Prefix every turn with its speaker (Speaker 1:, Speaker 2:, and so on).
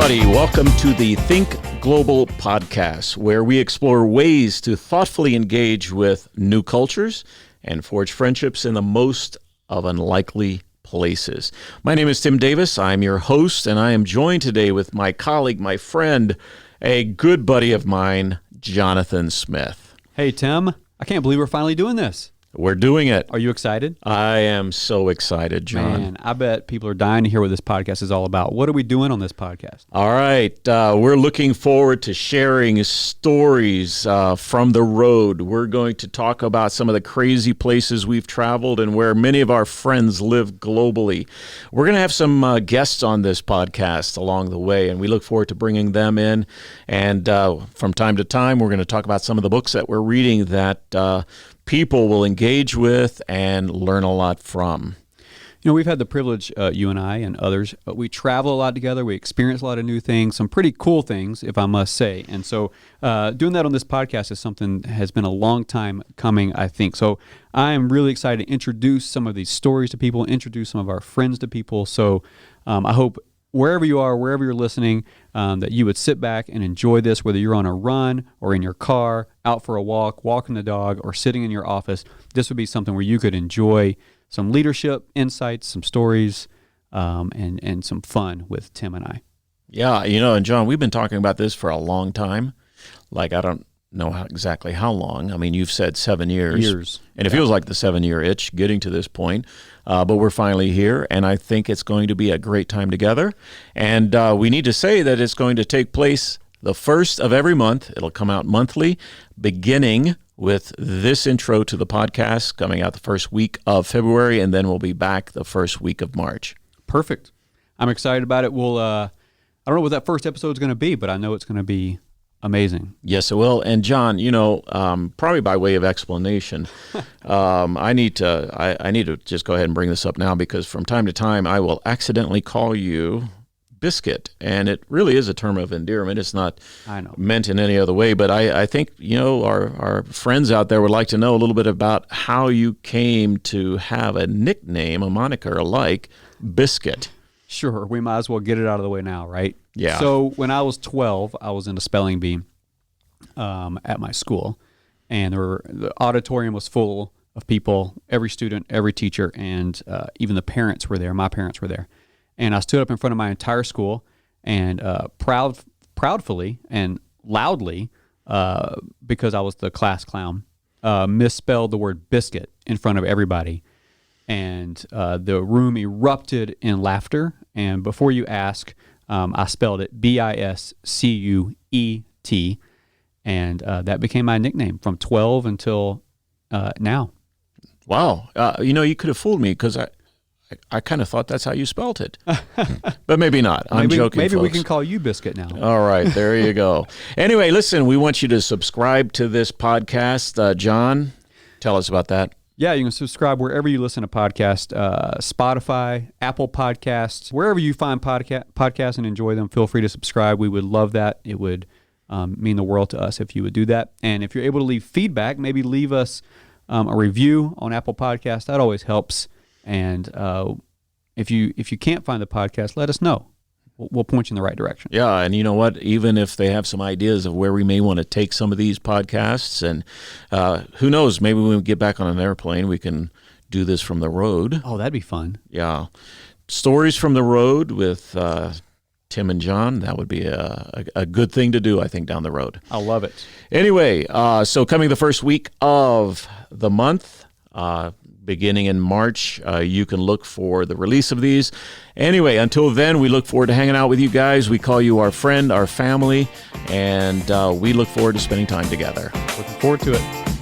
Speaker 1: everybody. Welcome to the Think Global podcast, where we explore ways to thoughtfully engage with new cultures and forge friendships in the most of unlikely places. My name is Tim Davis. I'm your host, and I am joined today with my colleague, my friend, a good buddy of mine, Jonathan Smith.
Speaker 2: Hey, Tim. I can't believe we're finally doing this.
Speaker 1: We're doing it.
Speaker 2: Are you excited?
Speaker 1: I am so excited, John.
Speaker 2: Man, I bet people are dying to hear what this podcast is all about. What are we doing on this podcast?
Speaker 1: All right. We're looking forward to sharing stories from the road. We're going to talk about some of the crazy places we've traveled and where many of our friends live globally. We're going to have some guests on this podcast along the way, and we look forward to bringing them in. And from time to time, we're going to talk about some of the books that we're reading that people will engage with and learn a lot from.
Speaker 2: You know, we've had the privilege, you and I and others, we travel a lot together. We experience a lot of new things, some pretty cool things, if I must say. And so doing that on this podcast is something that has been a long time coming, I think. So I am really excited to introduce some of these stories to people, introduce some of our friends to people. So I hope wherever you are, wherever you're listening, that you would sit back and enjoy this, whether you're on a run or in your car, out for a walk, walking the dog, or sitting in your office. This would be something where you could enjoy some leadership insights, some stories, and some fun with Tim and I.
Speaker 1: Yeah, you know, and John, we've been talking about this for a long time. Like, I don't know exactly how long. I mean, you've said 7 years. And it feels like the 7-year itch getting to this point. But we're finally here, and I think it's going to be a great time together. And we need to say that it's going to take place the first of every month. It'll come out monthly, beginning with this intro to the podcast coming out the first week of February, and then we'll be back the first week of March.
Speaker 2: Perfect. I'm excited about it. We'll, I don't know what that first episode is going to be, but I know it's going to be amazing.
Speaker 1: Yes, it will. And John, you know, probably by way of explanation, I need to just go ahead and bring this up now, because from time to time I will accidentally call you Biscuit, and it really is a term of endearment. It's not meant in any other way, but I think, you know, our friends out there would like to know a little bit about how you came to have a nickname, a moniker like Biscuit.
Speaker 2: Sure, we might as well get it out of the way now, right?
Speaker 1: Yeah.
Speaker 2: So when I was 12, I was in a spelling bee at my school, and the auditorium was full of people, every student, every teacher, and even the parents were there. My parents were there. And I stood up in front of my entire school and proudly and loudly, because I was the class clown, misspelled the word biscuit in front of everybody. And the room erupted in laughter. And before you ask, I spelled it Biscuet. And that became my nickname from 12 until now.
Speaker 1: Wow. You know, you could have fooled me, because I kind of thought that's how you spelt it, but maybe not. I'm joking,
Speaker 2: Maybe
Speaker 1: folks.
Speaker 2: we can call you Biscuit now.
Speaker 1: All right, there you go. Anyway, listen, we want you to subscribe to this podcast. John, tell us about that.
Speaker 2: Yeah, you can subscribe wherever you listen to podcasts, Spotify, Apple Podcasts, wherever you find podcasts and enjoy them. Feel free to subscribe. We would love that. It would mean the world to us if you would do that. And if you're able to leave feedback, maybe leave us a review on Apple Podcasts. That always helps. And if you can't find the podcast, let us know. We'll point you in the right direction.
Speaker 1: Yeah, and you know what? Even if they have some ideas of where we may want to take some of these podcasts, and who knows, maybe when we get back on an airplane, we can do this from the road.
Speaker 2: Oh, that'd be fun.
Speaker 1: Yeah. Stories from the road with Tim and John, that would be a good thing to do, I think, down the road.
Speaker 2: I love it.
Speaker 1: Anyway, so coming the first week of the month, beginning in March, you can look for the release of these. Anyway, until then, we look forward to hanging out with you guys. We call you our friend, our family, and we look forward to spending time together.
Speaker 2: Looking forward to it.